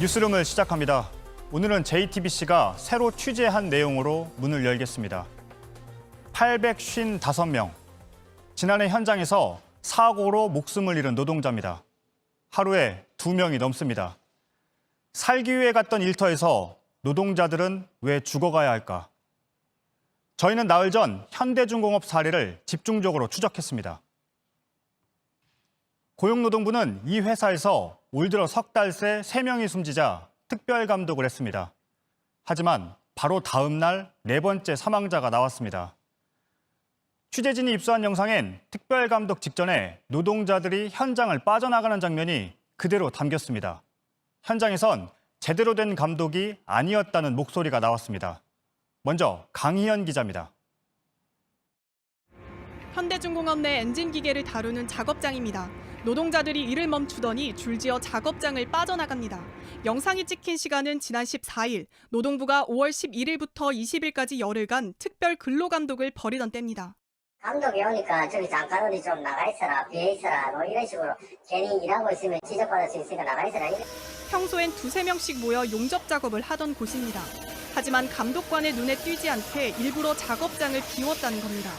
뉴스룸을 시작합니다. 오늘은 JTBC가 새로 취재한 내용으로 문을 열겠습니다. 855명. 지난해 현장에서 사고로 목숨을 잃은 노동자입니다. 하루에 2명이 넘습니다. 살기 위해 갔던 일터에서 노동자들은 왜 죽어가야 할까? 저희는 나흘 전 현대중공업 사례를 집중적으로 추적했습니다. 고용노동부는 이 회사에서 올 들어 석 달 새 3명이 숨지자 특별감독을 했습니다. 하지만 바로 다음 날 4번째 사망자가 나왔습니다. 취재진이 입수한 영상엔 특별감독 직전에 노동자들이 현장을 빠져나가는 장면이 그대로 담겼습니다. 현장에선 제대로 된 감독이 아니었다는 목소리가 나왔습니다. 먼저 강희연 기자입니다. 현대중공업 내 엔진 기계를 다루는 작업장입니다. 노동자들이 일을 멈추더니 줄지어 작업장을 빠져나갑니다. 영상이 찍힌 시간은 지난 14일, 노동부가 5월 11일부터 20일까지 열흘간 특별 근로감독을 벌이던 때입니다. 감독이 오니까 저기 잠깐 어디 좀 나가 있어라, 비어 있어라, 뭐 이런 식으로 괜히 일하고 있으면 지적받을 수 있으니까 나가 있어라. 평소엔 2~3명씩 모여 용접 작업을 하던 곳입니다. 하지만 감독관의 눈에 띄지 않게 일부러 작업장을 비웠다는 겁니다.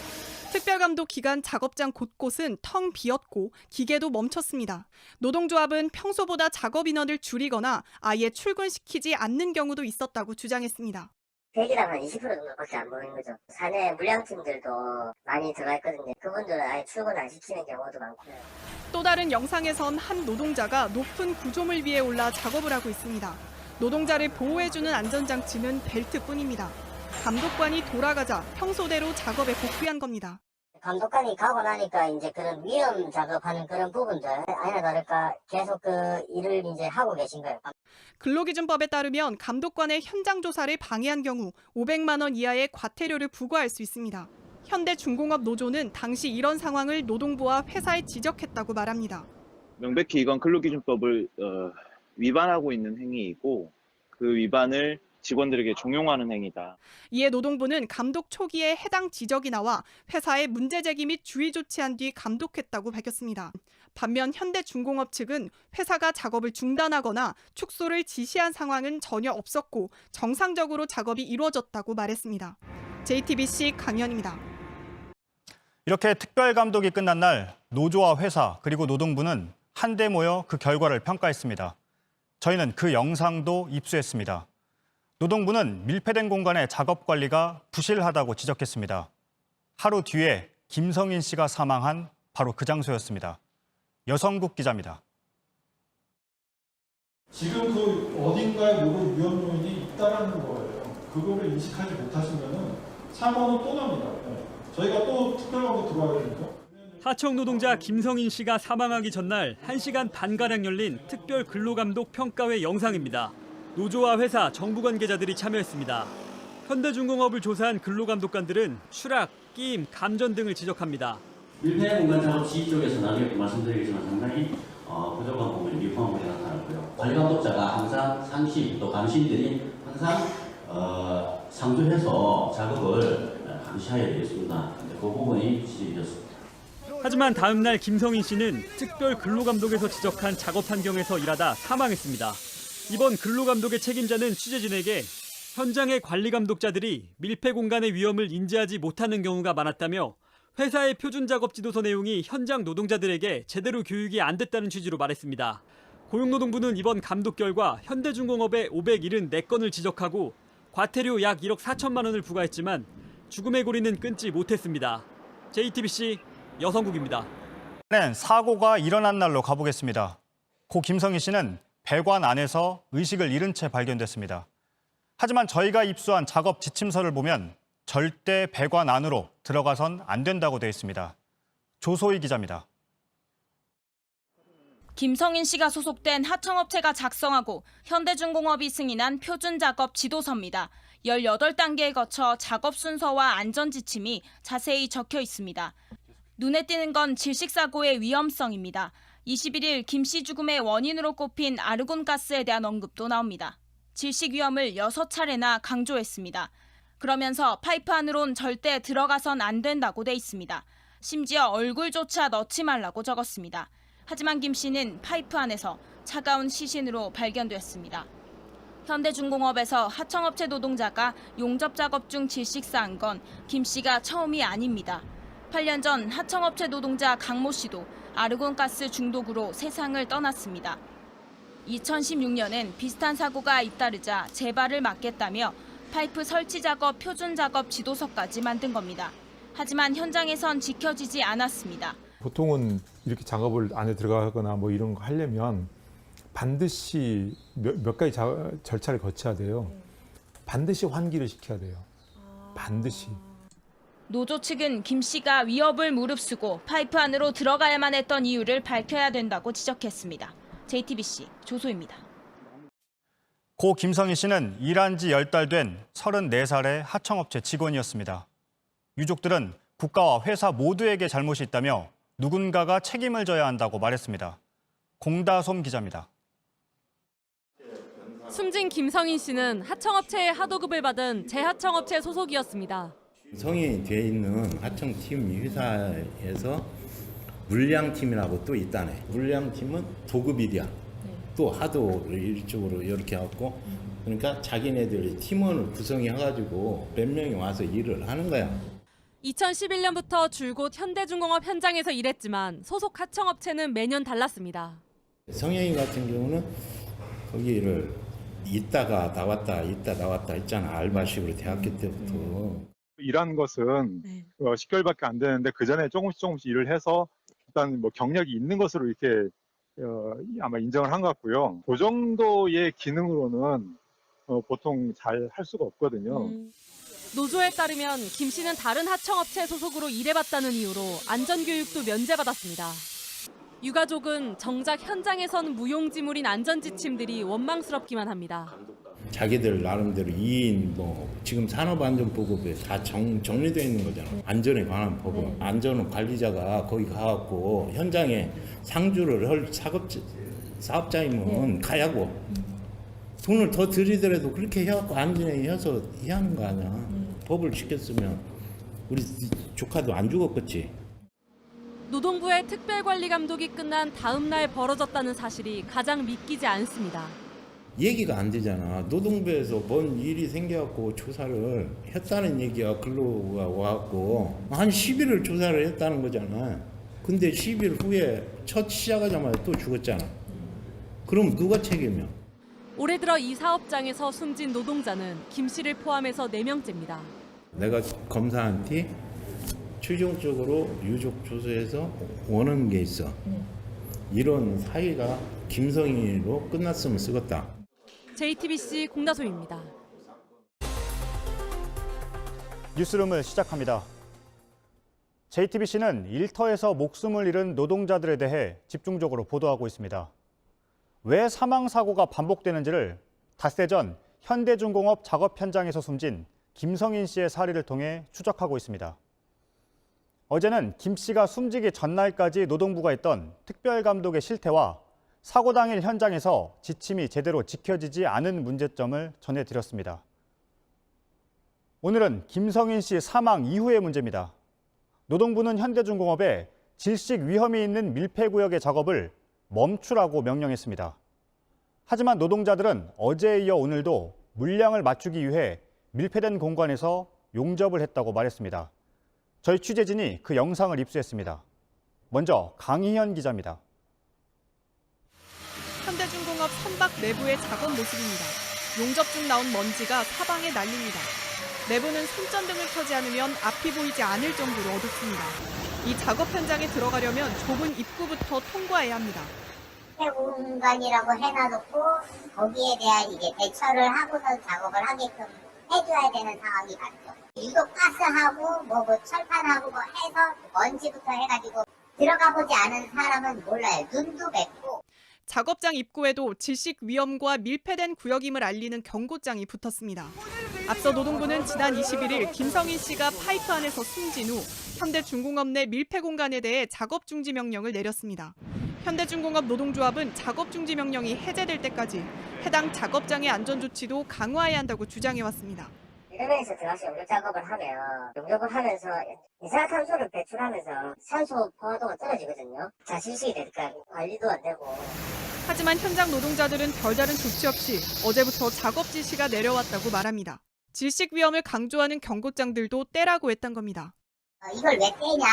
특별감독 기간 작업장 곳곳은 텅 비었고 기계도 멈췄습니다. 노동조합은 평소보다 작업 인원을 줄이거나 아예 출근시키지 않는 경우도 있었다고 주장했습니다. 100이라면 20% 정도밖에 안 보이는 거죠. 사내 물량팀들도 많이 들어가 있거든요. 그분들은 아예 출근 안 시키는 경우도 많고요. 또 다른 영상에선 한 노동자가 높은 구조물 위에 올라 작업을 하고 있습니다. 노동자를 보호해주는 안전장치는 벨트뿐입니다. 감독관이 돌아가자 평소대로 작업에 복귀한 겁니다. 감독관이 가고 나니까 이제 그런 위험 작업하는 그런 부분들 아니나 다를까 계속 그 일을 이제 하고 계신 거예요. 근로기준법에 따르면 감독관의 현장 조사를 방해한 경우 500만 원 이하의 과태료를 부과할 수 있습니다. 현대중공업 노조는 당시 이런 상황을 노동부와 회사에 지적했다고 말합니다. 명백히 이건 근로기준법을 위반하고 있는 행위이고 그 위반을 직원들에게 종용하는 행위다. 이에 노동부는 감독 초기에 해당 지적이 나와 회사에 문제 제기 및 주의 조치한 뒤 감독했다고 밝혔습니다. 반면 현대중공업 측은 회사가 작업을 중단하거나 축소를 지시한 상황은 전혀 없었고 정상적으로 작업이 이루어졌다고 말했습니다. JTBC 강연입니다. 이렇게 특별감독이 끝난 날 노조와 회사 그리고 노동부는 한데 모여 그 결과를 평가했습니다. 저희는 그 영상도 입수했습니다. 노동부는 밀폐된 공간의 작업 관리가 부실하다고 지적했습니다. 하루 뒤에 김성인 씨가 사망한 바로 그 장소였습니다. 여성국 기자입니다. 지금 그 어딘가에 모를 위험 요인이 있다는 거예요. 그거를 인식하지 못하시면은 사고는 또 납니다. 저희가 또 특별감독 들어와야 되니까. 하청 노동자 김성인 씨가 사망하기 전날 1시간 반가량 열린 특별 근로감독 평가회 영상입니다. 노조와 회사, 정부 관계자들이 참여했습니다. 현대중공업을 조사한 근로감독관들은 추락, 끼임, 감전 등을 지적합니다. 밀폐 공간 작업 시 쪽에서 나중에 말씀드리겠지만 상당히 부족한 부분이 유포한 부분이 나타났고요. 관리감독자가 항상 상시 또 감시인들이 항상 상주해서 작업을 감시해야 되겠습니다. 그 부분이 지적이었습니다. 하지만 다음 날 김성인 씨는 특별 근로감독에서 지적한 작업 환경에서 일하다 사망했습니다. 이번 근로감독의 책임자는 취재진에게 현장의 관리감독자들이 밀폐 공간의 위험을 인지하지 못하는 경우가 많았다며 회사의 표준 작업 지도서 내용이 현장 노동자들에게 제대로 교육이 안 됐다는 취지로 말했습니다. 고용노동부는 이번 감독 결과 현대중공업의 574건을 지적하고 과태료 약 1억 4천만 원을 부과했지만 죽음의 고리는 끊지 못했습니다. JTBC 여성국입니다. 사고가 일어난 날로 가보겠습니다. 고 김성인 씨는 배관 안에서 의식을 잃은 채 발견됐습니다. 하지만 저희가 입수한 작업 지침서를 보면 절대 배관 안으로 들어가선 안 된다고 되어 있습니다. 조소희 기자입니다. 김성인 씨가 소속된 하청업체가 작성하고 현대중공업이 승인한 표준 작업 지도서입니다. 18단계에 거쳐 작업 순서와 안전 지침이 자세히 적혀 있습니다. 눈에 띄는 건 질식사고의 위험성입니다. 21일 김 씨 죽음의 원인으로 꼽힌 아르곤가스에 대한 언급도 나옵니다. 질식 위험을 6차례나 강조했습니다. 그러면서 파이프 안으론 절대 들어가선 안 된다고 돼 있습니다. 심지어 얼굴조차 넣지 말라고 적었습니다. 하지만 김 씨는 파이프 안에서 차가운 시신으로 발견됐습니다. 현대중공업에서 하청업체 노동자가 용접 작업 중 질식사한 건 김 씨가 처음이 아닙니다. 8년 전 하청업체 노동자 강모 씨도 아르곤가스 중독으로 세상을 떠났습니다. 2016년엔 비슷한 사고가 잇따르자 재발을 막겠다며 파이프 설치 작업 표준 작업 지도서까지 만든 겁니다. 하지만 현장에선 지켜지지 않았습니다. 보통은 이렇게 작업을 안에 들어가거나 뭐 이런 거 하려면 반드시 몇 가지 절차를 거쳐야 돼요. 반드시 환기를 시켜야 돼요. 반드시. 노조 측은 김 씨가 위협을 무릅쓰고 파이프 안으로 들어가야만 했던 이유를 밝혀야 된다고 지적했습니다. JTBC 조소입니다. 고 김성인 씨는 일한 지 10달 된 34살의 하청업체 직원이었습니다. 유족들은 국가와 회사 모두에게 잘못이 있다며 누군가가 책임을 져야 한다고 말했습니다. 공다솜 기자입니다. 숨진 김성인 씨는 하청업체의 하도급을 받은 재하청업체 소속이었습니다. 성인이 돼 있는 하청팀 회사에서 물량팀이라고 또 있다네. 물량팀은 도급이야. 또 하도 이쪽으로 이렇게 하고 그러니까 자기네들이 팀원을 구성해가지고 몇 명이 와서 일을 하는 거야. 2011년부터 줄곧 현대중공업 현장에서 일했지만 소속 하청업체는 매년 달랐습니다. 성현이 같은 경우는 거기를 있다가 나왔다 했잖아. 알바식으로 대학교 때부터. 일한 것은 10개월밖에 안 되는데 그 전에 조금씩 일을 해서 일단 뭐 경력이 있는 것으로 이렇게 아마 인정을 한 것 같고요. 그 정도의 기능으로는 보통 잘 할 수가 없거든요. 노조에 따르면 김 씨는 다른 하청업체 소속으로 일해봤다는 이유로 안전교육도 면제받았습니다. 유가족은 정작 현장에선 무용지물인 안전지침들이 원망스럽기만 합니다. 자기들 나름대로 2인 뭐 지금 산업안전보급에 다 정리되어 있는 거잖아. 안전에 관한 법은 안전 관리자가 거기 가갖고 현장에 상주를 할 사업자이면 가야고 돈을 더 들이더라도 그렇게 해갖고 안전에 해서 하는 거 아니야. 법을 지켰으면 우리 조카도 안 죽었겠지. 노동부의 특별관리감독이 끝난 다음 날 벌어졌다는 사실이 가장 믿기지 않습니다. 얘기가 안 되잖아. 노동부에서 뭔 일이 생겨갖고 조사를 했다는 얘기야. 근로가 와갖고 한 10일을 조사를 했다는 거잖아. 근데 10일 후에 첫 시작하자마자 또 죽었잖아. 그럼 누가 책임이야? 올해 들어 이 사업장에서 숨진 노동자는 김 씨를 포함해서 4명째입니다. 내가 검사한테 최종적으로 유족 조사에서 원하는 게 있어. 이런 사유가 김성인으로 끝났으면 쓰겠다. JTBC 공다솜입니다. 뉴스룸을 시작합니다. JTBC는 일터에서 목숨을 잃은 노동자들에 대해 집중적으로 보도하고 있습니다. 왜 사망사고가 반복되는지를 닷새 전 현대중공업 작업 현장에서 숨진 김성인 씨의 사례를 통해 추적하고 있습니다. 어제는 김 씨가 숨지기 전날까지 노동부가 했던 특별감독의 실태와 사고 당일 현장에서 지침이 제대로 지켜지지 않은 문제점을 전해드렸습니다. 오늘은 김성인 씨 사망 이후의 문제입니다. 노동부는 현대중공업에 질식 위험이 있는 밀폐구역의 작업을 멈추라고 명령했습니다. 하지만 노동자들은 어제에 이어 오늘도 물량을 맞추기 위해 밀폐된 공간에서 용접을 했다고 말했습니다. 저희 취재진이 그 영상을 입수했습니다. 먼저 강희현 기자입니다. 현대중공업 선박 내부의 작업 모습입니다. 용접 중 나온 먼지가 사방에 날립니다. 내부는 손전등을 켜지 않으면 앞이 보이지 않을 정도로 어둡습니다. 이 작업 현장에 들어가려면 좁은 입구부터 통과해야 합니다. 공간이라고 해놔놓고 거기에 대한 이게 대처를 하고서 작업을 하게끔 해줘야 되는 상황이 맞죠. 이거 가스하고 뭐 철판하고 뭐 해서 먼지부터 해가지고 들어가 보지 않은 사람은 몰라요. 눈도 맵고. 작업장 입구에도 질식 위험과 밀폐된 구역임을 알리는 경고장이 붙었습니다. 앞서 노동부는 지난 21일 김성인 씨가 파이프 안에서 숨진 후 현대중공업 내 밀폐 공간에 대해 작업 중지 명령을 내렸습니다. 현대중공업 노동조합은 작업 중지 명령이 해제될 때까지 해당 작업장의 안전 조치도 강화해야 한다고 주장해왔습니다. 일면에서 들어가서 용접 작업을 하면 용접을 하면서 이산화탄소를 배출하면서 산소 포화도가 떨어지거든요. 자실식이 되니까 관리도 안 되고 하지만 현장 노동자들은 별다른 조치 없이 어제부터 작업 지시가 내려왔다고 말합니다. 질식 위험을 강조하는 경고장들도 떼라고 했던 겁니다. 이걸 왜 떼냐,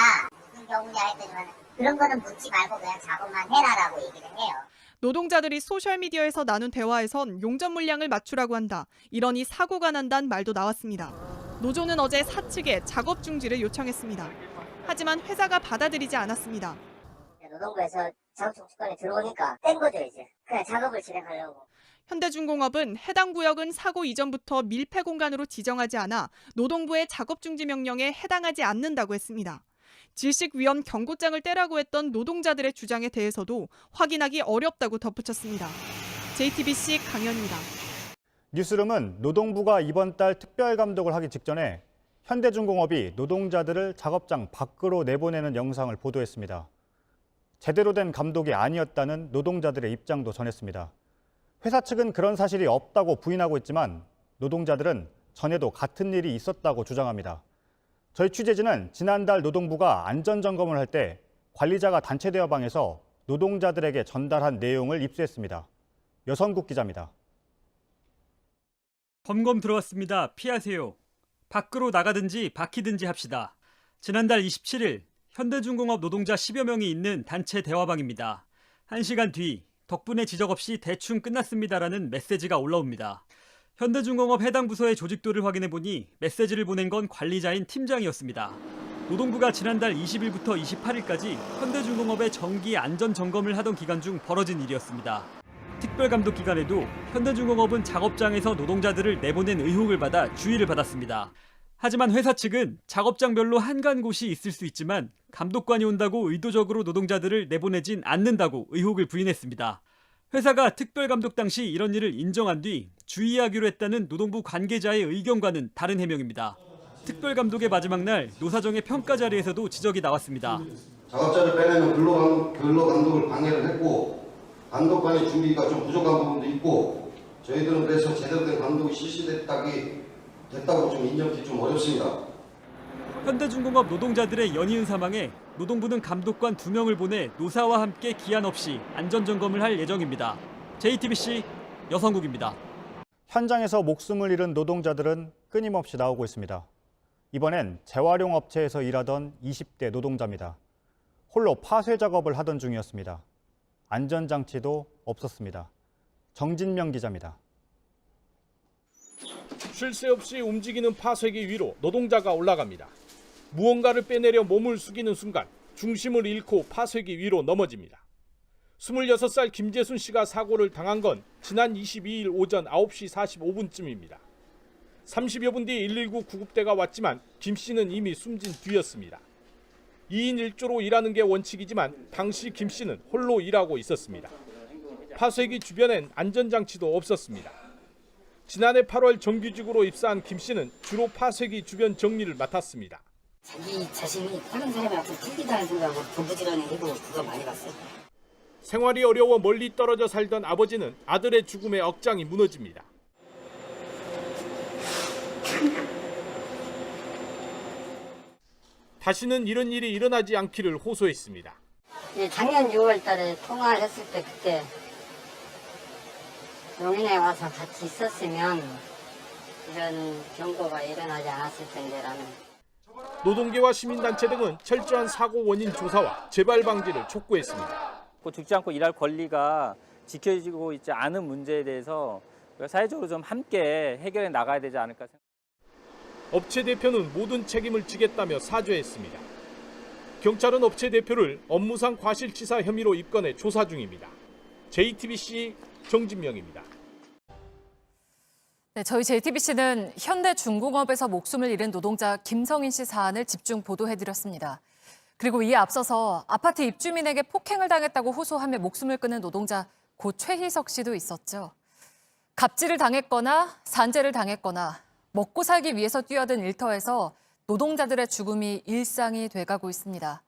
무슨 경우냐 했더니 그런 거는 묻지 말고 그냥 작업만 해라라고 얘기를 해요. 노동자들이 소셜미디어에서 나눈 대화에선 용접 물량을 맞추라고 한다. 이러니 사고가 난다는 말도 나왔습니다. 노조는 어제 사측에 작업 중지를 요청했습니다. 하지만 회사가 받아들이지 않았습니다. 노동부에서 작업 조건에 들어오니까 뗀 거죠 이제. 그냥 작업을 진행하려고. 현대중공업은 해당 구역은 사고 이전부터 밀폐 공간으로 지정하지 않아 노동부의 작업 중지 명령에 해당하지 않는다고 했습니다. 질식 위험 경고장을 떼라고 했던 노동자들의 주장에 대해서도 확인하기 어렵다고 덧붙였습니다. JTBC 강현입니다. 뉴스룸은 노동부가 이번 달 특별 감독을 하기 직전에 현대중공업이 노동자들을 작업장 밖으로 내보내는 영상을 보도했습니다. 제대로 된 감독이 아니었다는 노동자들의 입장도 전했습니다. 회사 측은 그런 사실이 없다고 부인하고 있지만 노동자들은 전에도 같은 일이 있었다고 주장합니다. 저희 취재진은 지난달 노동부가 안전점검을 할 때 관리자가 단체 대화방에서 노동자들에게 전달한 내용을 입수했습니다. 여성국 기자입니다. 점검 들어왔습니다. 피하세요. 밖으로 나가든지 박히든지 합시다. 지난달 27일 현대중공업 노동자 10여 명이 있는 단체 대화방입니다. 1시간 뒤 덕분에 지적 없이 대충 끝났습니다라는 메시지가 올라옵니다. 현대중공업 해당 부서의 조직도를 확인해보니 메시지를 보낸 건 관리자인 팀장이었습니다. 노동부가 지난달 20일부터 28일까지 현대중공업의 정기 안전점검을 하던 기간 중 벌어진 일이었습니다. 특별감독 기간에도 현대중공업은 작업장에서 노동자들을 내보낸 의혹을 받아 주의를 받았습니다. 하지만 회사 측은 작업장별로 한간 곳이 있을 수 있지만 감독관이 온다고 의도적으로 노동자들을 내보내진 않는다고 의혹을 부인했습니다. 회사가 특별감독 당시 이런 일을 인정한 뒤 주의하기로 했다는 노동부 관계자의 의견과는 다른 해명입니다. 특별감독의 마지막 날 노사정의 평가 자리에서도 지적이 나왔습니다. 작업자를 빼내면 근로감독을 방해를 했고 감독관의 준비가 좀 부족한 부분도 있고 저희들은 그래서 제대로 된 감독이 됐다고 좀 인정하기 좀 어렵습니다. 현대중공업 노동자들의 연이은 사망에 노동부는 감독관 2명을 보내 노사와 함께 기한 없이 안전점검을 할 예정입니다. JTBC 여성국입니다. 현장에서 목숨을 잃은 노동자들은 끊임없이 나오고 있습니다. 이번엔 재활용 업체에서 일하던 20대 노동자입니다. 홀로 파쇄 작업을 하던 중이었습니다. 안전장치도 없었습니다. 정진명 기자입니다. 쉴 새 없이 움직이는 파쇄기 위로 노동자가 올라갑니다. 무언가를 빼내려 몸을 숙이는 순간 중심을 잃고 파쇄기 위로 넘어집니다. 26살 김재순 씨가 사고를 당한 건 지난 22일 오전 9시 45분쯤입니다. 30여 분 뒤 119 구급대가 왔지만 김 씨는 이미 숨진 뒤였습니다. 2인 1조로 일하는 게 원칙이지만 당시 김 씨는 홀로 일하고 있었습니다. 파쇄기 주변엔 안전장치도 없었습니다. 지난해 8월 정규직으로 입사한 김 씨는 주로 파쇄기 주변 정리를 맡았습니다. 자기 자신이 다른 사람한테 틀리다는 생각으로 부부지런히 해도 그거 많이 봤어요. 생활이 어려워 멀리 떨어져 살던 아버지는 아들의 죽음에 억장이 무너집니다. 다시는 이런 일이 일어나지 않기를 호소했습니다. 작년 6월 달에 통화했을 때 그때 용인에 와서 같이 있었으면 이런 경고가 일어나지 않았을 텐데라는. 노동계와 시민단체 등은 철저한 사고 원인 조사와 재발 방지를 촉구했습니다. 죽지 않고 일할 권리가 지켜지고 있지 않은 문제에 대해서 사회적으로 좀 함께 해결해 나가야 되지 않을까 생각합니다. 업체 대표는 모든 책임을 지겠다며 사죄했습니다. 경찰은 업체 대표를 업무상 과실치사 혐의로 입건해 조사 중입니다. JTBC 정진명입니다. 네, 저희 JTBC는 현대중공업에서 목숨을 잃은 노동자 김성인 씨 사안을 집중 보도해드렸습니다. 그리고 이에 앞서서 아파트 입주민에게 폭행을 당했다고 호소하며 목숨을 끊은 노동자 고 최희석 씨도 있었죠. 갑질을 당했거나 산재를 당했거나 먹고 살기 위해서 뛰어든 일터에서 노동자들의 죽음이 일상이 돼가고 있습니다.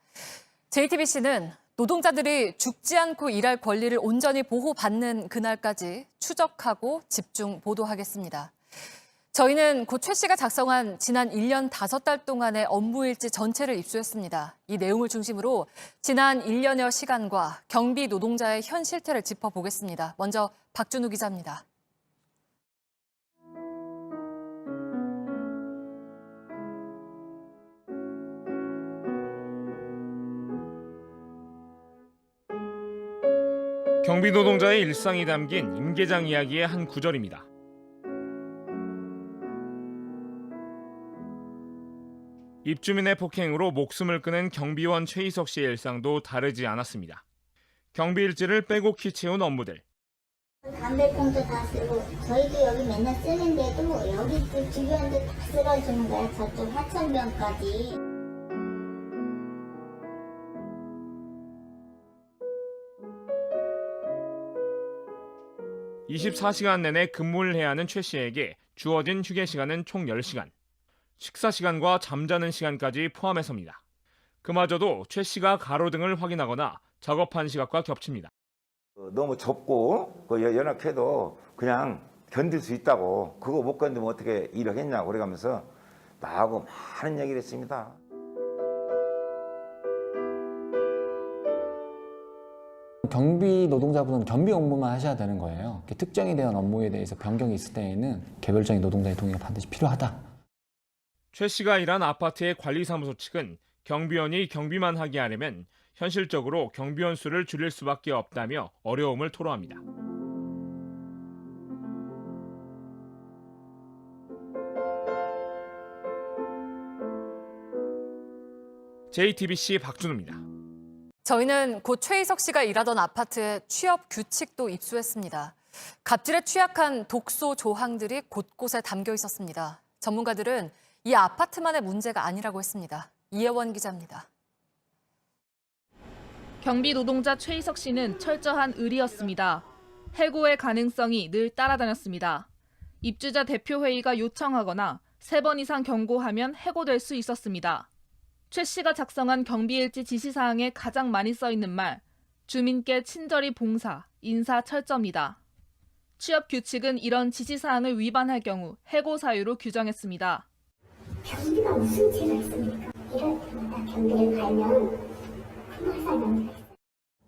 JTBC는 노동자들이 죽지 않고 일할 권리를 온전히 보호받는 그날까지 추적하고 집중 보도하겠습니다. 저희는 고 최 씨가 작성한 지난 1년 5달 동안의 업무일지 전체를 입수했습니다. 이 내용을 중심으로 지난 1년여 시간과 경비 노동자의 현 실태를 짚어보겠습니다. 먼저 박준우 기자입니다. 경비 노동자의 일상이 담긴 임계장 이야기의 한 구절입니다. 입주민의 폭행으로 목숨을 끊은 경비원 최희석 씨의 일상도 다르지 않았습니다. 경비 일지를 빼곡히 채운 업무들. 담배꽁초 다 쓰고 저희도 여기 맨날 쓰는데도 여기 그 주변도 다 쓸어주는 거야. 저쪽 하천변까지. (24시간) 내내 근무를 해야 하는 최 씨에게 주어진 휴게 시간은 총 10시간. 식사 시간과 잠자는 시간까지 포함해서입니다. 그마저도 최 씨가 가로등을 확인하거나 작업한 시각과 겹칩니다. 너무 좁고 연약해도 그냥 견딜 수 있다고, 그거 못 견디면 어떻게 일을 했냐고 그래가면서 나하고 많은 얘기를 했습니다. 경비 노동자분은 경비 업무만 하셔야 되는 거예요. 특정이 되는 업무에 대해서 변경이 있을 때에는 개별적인 노동자의 동의가 반드시 필요하다. 최 씨가 일한 아파트의 관리사무소 측은 경비원이 경비만 하게 하려면 현실적으로 경비원 수를 줄일 수밖에 없다며 어려움을 토로합니다. JTBC 박준우입니다. 저희는 고 최희석 씨가 일하던 아파트의 취업 규칙도 입수했습니다. 갑질에 취약한 독소 조항들이 곳곳에 담겨 있었습니다. 전문가들은 이 아파트만의 문제가 아니라고 했습니다. 이혜원 기자입니다. 경비 노동자 최희석 씨는 철저한 의리였습니다. 해고의 가능성이 늘 따라다녔습니다. 입주자 대표회의가 요청하거나 3번 이상 경고하면 해고될 수 있었습니다. 최 씨가 작성한 경비일지 지시사항에 가장 많이 써있는 말, 주민께 친절히 봉사, 인사 철저입니다. 취업 규칙은 이런 지시사항을 위반할 경우 해고 사유로 규정했습니다. 경비가 무슨 죄가 있습니까? 이럴 때마다 경비를 갈면 흠화살 명예가 있어요.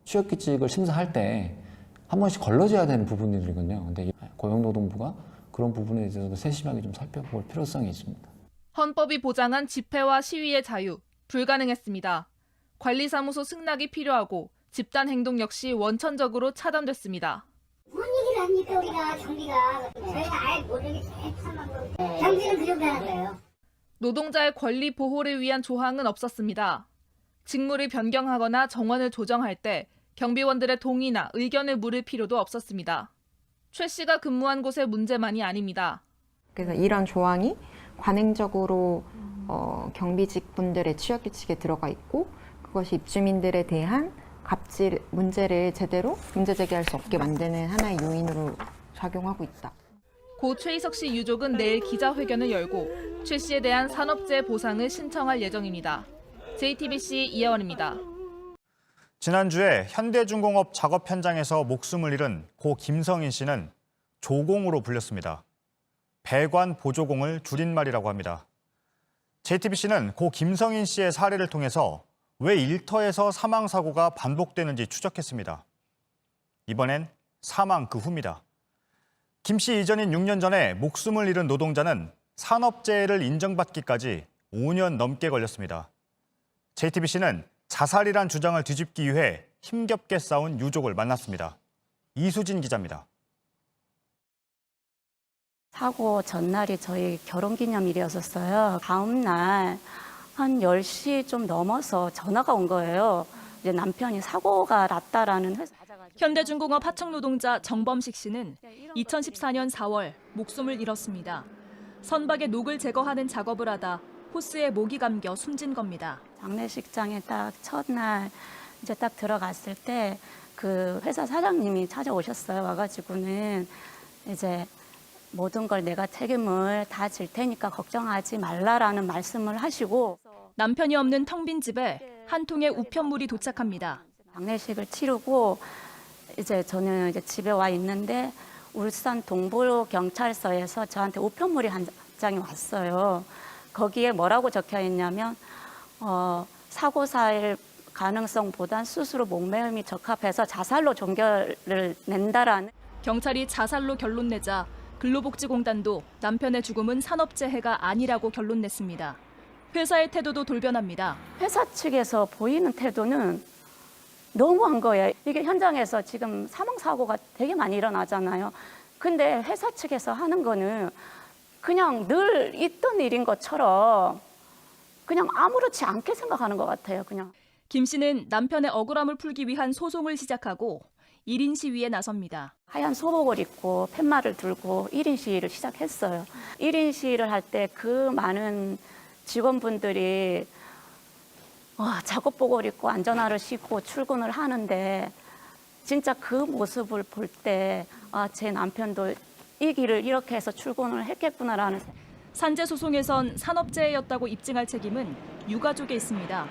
취업 규칙을 심사할 때 한 번씩 걸러져야 되는 부분들이거든요. 근데 고용노동부가 그런 부분에 대해서도 세심하게 좀 살펴볼 필요성이 있습니다. 헌법이 보장한 집회와 시위의 자유, 불가능했습니다. 관리사무소 승낙이 필요하고 집단 행동 역시 원천적으로 차단됐습니다. 뭔 얘기를 합니까 우리가 경비가. 저희가 아예 모르게 참하고 경비는 그 정도 하는 거예요. 노동자의 권리 보호를 위한 조항은 없었습니다. 직무를 변경하거나 정원을 조정할 때 경비원들의 동의나 의견을 물을 필요도 없었습니다. 최 씨가 근무한 곳의 문제만이 아닙니다. 그래서 이런 조항이 관행적으로 경비직 분들의 취업 규칙에 들어가 있고, 그것이 입주민들에 대한 갑질 문제를 제대로 문제 제기할 수 없게 만드는 하나의 요인으로 작용하고 있다. 고 최희석 씨 유족은 내일 기자회견을 열고 최 씨에 대한 산업재해 보상을 신청할 예정입니다. JTBC 이혜원입니다. 지난주에 현대중공업 작업 현장에서 목숨을 잃은 고 김성인 씨는 조공으로 불렸습니다. 배관 보조공을 줄임말이라고 합니다. JTBC는 고 김성인 씨의 사례를 통해서 왜 일터에서 사망 사고가 반복되는지 추적했습니다. 이번엔 사망 그 후입니다. 김 씨 이전인 6년 전에 목숨을 잃은 노동자는 산업재해를 인정받기까지 5년 넘게 걸렸습니다. JTBC는 자살이란 주장을 뒤집기 위해 힘겹게 싸운 유족을 만났습니다. 이수진 기자입니다. 사고 전날이 저희 결혼기념일이었어요. 다음 날 한 10시 좀 넘어서 전화가 온 거예요. 이제 남편이 사고가 났다라는 회사. 현대중공업 하청 노동자 정범식 씨는 2014년 4월 목숨을 잃었습니다. 선박의 녹을 제거하는 작업을 하다 호스에 목이 감겨 숨진 겁니다. 장례식장에 딱 첫날 이제 딱 들어갔을 때 그 회사 사장님이 찾아오셨어요. 와가지고는 이제 모든 걸 내가 책임을 다 질 테니까 걱정하지 말라라는 말씀을 하시고, 남편이 없는 텅 빈 집에 한 통의 우편물이 도착합니다. 장례식을 치르고 이제 저는 이제 집에 와 있는데 울산 동부경찰서에서 저한테 우편물이 한 장이 왔어요. 거기에 뭐라고 적혀 있냐면 사고사일 가능성보단 스스로 목매음이 적합해서 자살로 종결을 낸다라는. 경찰이 자살로 결론 내자 근로복지공단도 남편의 죽음은 산업재해가 아니라고 결론 냈습니다. 회사의 태도도 돌변합니다. 회사 측에서 보이는 태도는 너무한 거예요. 이게 현장에서 지금 사망사고가 되게 많이 일어나잖아요. 근데 회사 측에서 하는 거는 그냥 늘 있던 일인 것처럼 그냥 아무렇지 않게 생각하는 것 같아요. 그냥. 김 씨는 남편의 억울함을 풀기 위한 소송을 시작하고 1인 시위에 나섭니다. 하얀 소복을 입고 팻말을 들고 1인 시위를 시작했어요. 1인 시위를 할 때 그 많은 직원분들이 작업복을 입고 안전화를 신고 출근을 하는데 진짜 그 모습을 볼 때 제 남편도 이 길을 이렇게 해서 출근을 했겠구나라는. 산재 소송에선 산업재해였다고 입증할 책임은 유가족에 있습니다.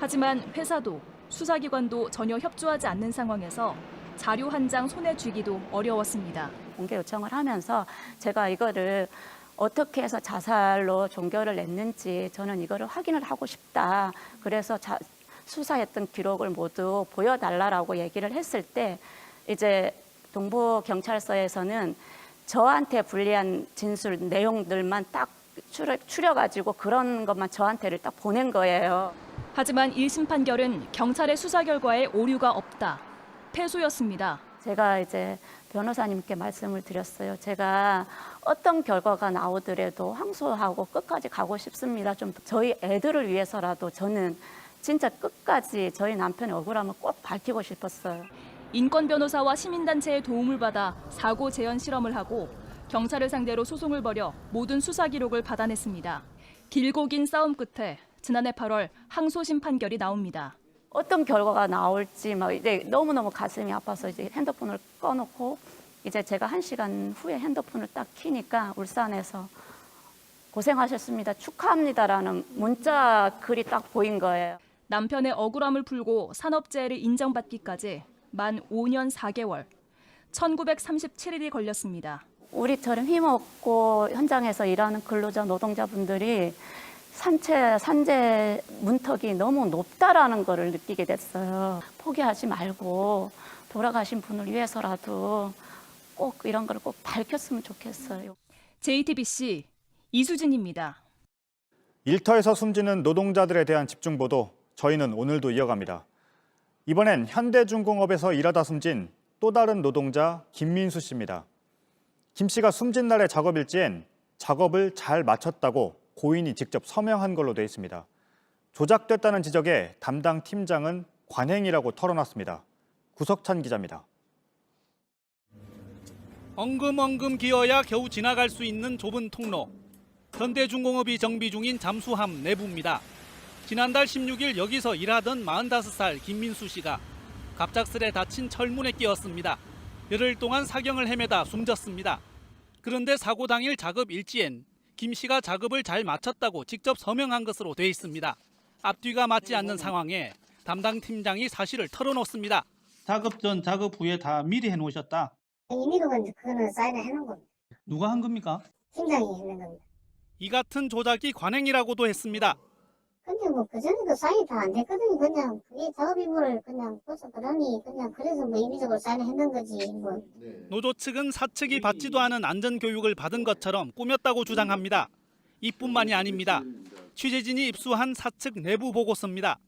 하지만 회사도 수사기관도 전혀 협조하지 않는 상황에서 자료 한 장 손에 쥐기도 어려웠습니다. 공개 요청을 하면서 제가 이거를 어떻게 해서 자살로 종결을 냈는지 저는 이거를 확인을 하고 싶다. 그래서 수사했던 기록을 모두 보여달라고 얘기를 했을 때 이제 동부경찰서에서는 저한테 불리한 진술 내용들만 딱 추려가지고 그런 것만 저한테를 딱 보낸 거예요. 하지만 1심 판결은 경찰의 수사 결과에 오류가 없다. 패소였습니다. 제가 이제 변호사님께 말씀을 드렸어요. 제가 어떤 결과가 나오더라도 항소하고 끝까지 가고 싶습니다. 좀 저희 애들을 위해서라도 저는 진짜 끝까지 저희 남편의 억울함을 꼭 밝히고 싶었어요. 인권 변호사와 시민단체의 도움을 받아 사고 재현 실험을 하고 경찰을 상대로 소송을 벌여 모든 수사 기록을 받아냈습니다. 길고 긴 싸움 끝에 지난해 8월 항소심 판결이 나옵니다. 어떤 결과가 나올지 이제 너무너무 가슴이 아파서 이제 핸드폰을 꺼놓고 이제 제가 1시간 후에 핸드폰을 딱 키니까 울산에서 고생하셨습니다. 축하합니다라는 문자 글이 딱 보인 거예요. 남편의 억울함을 풀고 산업재해를 인정받기까지 만 5년 4개월, 1937일이 걸렸습니다. 우리처럼 힘없고 현장에서 일하는 근로자 노동자분들이 산재 문턱이 너무 높다라는 것을 느끼게 됐어요. 포기하지 말고 돌아가신 분을 위해서라도 꼭 이런 걸 꼭 밝혔으면 좋겠어요. JTBC 이수진입니다. 일터에서 숨지는 노동자들에 대한 집중 보도 저희는 오늘도 이어갑니다. 이번엔 현대중공업에서 일하다 숨진 또 다른 노동자 김민수 씨입니다. 김 씨가 숨진 날의 작업일지엔 작업을 잘 마쳤다고 고인이 직접 서명한 걸로 돼 있습니다. 조작됐다는 지적에 담당 팀장은 관행이라고 털어놨습니다. 구석찬 기자입니다. 엉금엉금 기어야 겨우 지나갈 수 있는 좁은 통로. 현대중공업이 정비 중인 잠수함 내부입니다. 지난달 16일 여기서 일하던 45살 김민수 씨가 갑작스레 닫힌 철문에 끼었습니다. 열흘 동안 사경을 헤매다 숨졌습니다. 그런데 사고 당일 작업 일지엔 김 씨가 작업을 잘 마쳤다고 직접 서명한 것으로 돼 있습니다. 앞뒤가 맞지 않는 상황에 담당 팀장이 사실을 털어놓습니다. 작업 전, 작업 후에 다 미리 해놓으셨다. 임의로는 그거는 사인을 해놓은 겁니다. 누가 한 겁니까? 팀장이 했는 겁니다. 이 같은 조작이 관행이라고도 했습니다. 근데 뭐 그전에도 사인이 다 안 됐거든요. 그냥 그게 작업임무를 그냥 써서 그러니 그냥 그래서 뭐 임의적으로 사인을 했는 거지 뭐. 노조 측은 사측이 받지도 않은 안전교육을 받은 것처럼 꾸몄다고 주장합니다. 이뿐만이 아닙니다. 취재진이 입수한 사측 내부 보고서입니다.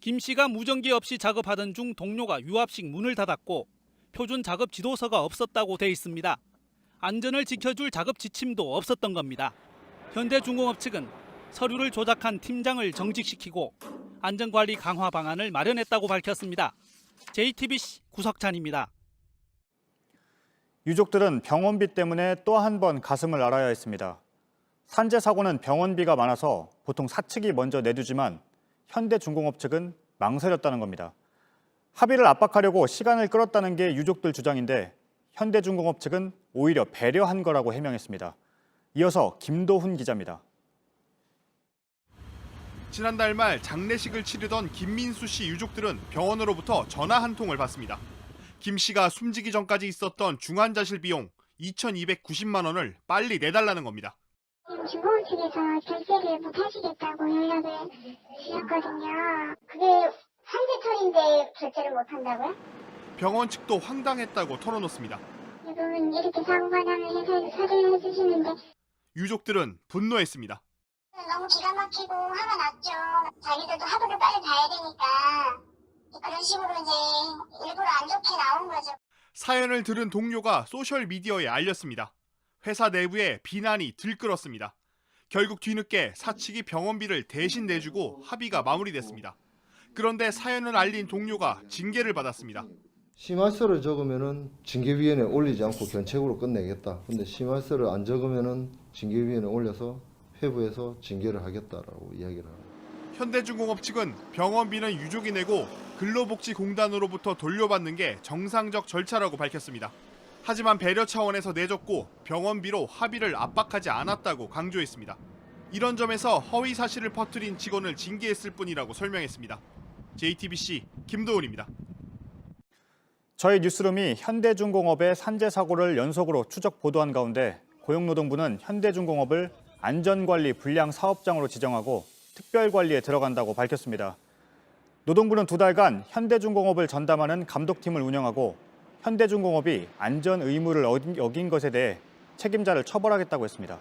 김 씨가 무전기 없이 작업하던 중 동료가 유압식 문을 닫았고 표준 작업 지도서가 없었다고 돼 있습니다. 안전을 지켜줄 작업 지침도 없었던 겁니다. 현대중공업 측은 서류를 조작한 팀장을 정직시키고 안전관리 강화 방안을 마련했다고 밝혔습니다. JTBC 구석찬입니다. 유족들은 병원비 때문에 또 한 번 가슴을 앓아야 했습니다. 산재 사고는 병원비가 많아서 보통 사측이 먼저 내두지만 현대중공업 측은 망설였다는 겁니다. 합의를 압박하려고 시간을 끌었다는 게 유족들 주장인데 현대중공업 측은 오히려 배려한 거라고 해명했습니다. 이어서 김도훈 기자입니다. 지난달 말 장례식을 치르던 김민수 씨 유족들은 병원으로부터 전화 한 통을 받습니다. 김 씨가 숨지기 전까지 있었던 중환자실 비용 2,290만 원을 빨리 내달라는 겁니다. 지금 중공업 측에서 결제를 못 하시겠다고 연락을 주셨거든요. 그게 환자털인데 결제를 못 한다고요? 병원 측도 황당했다고 털어놓습니다. 지금 이렇게 사고가 나면 회사에서 처리를 해주시는데 유족들은 분노했습니다. 너무 기가 막히고 화가 났죠. 자기들도 하루를 빨리 가야 되니까 그런 식으로 이제 일부러 안 좋게 나온 거죠. 사연을 들은 동료가 소셜미디어에 알렸습니다. 회사 내부에 비난이 들끓었습니다. 결국 뒤늦게 사측이 병원비를 대신 내주고 합의가 마무리됐습니다. 그런데 사연을 알린 동료가 징계를 받았습니다. 심할서를 적으면은 징계위원회에 올리지 않고 견책으로 끝내겠다. 근데 심할서를 안 적으면은 징계위원회에 올려서 회부해서 징계를 하겠다라고 이야기를 합니다. 현대중공업 측은 병원비는 유족이 내고 근로복지공단으로부터 돌려받는 게 정상적 절차라고 밝혔습니다. 하지만 배려 차원에서 내줬고 병원비로 합의를 압박하지 않았다고 강조했습니다. 이런 점에서 허위 사실을 퍼뜨린 직원을 징계했을 뿐이라고 설명했습니다. JTBC 김도훈입니다. 저희 뉴스룸이 현대중공업의 산재 사고를 연속으로 추적 보도한 가운데 고용노동부는 현대중공업을 안전관리 불량 사업장으로 지정하고 특별관리에 들어간다고 밝혔습니다. 노동부는 2달간 현대중공업을 전담하는 감독팀을 운영하고 현대중공업이 안전 의무를 어긴 것에 대해 책임자를 처벌하겠다고 했습니다.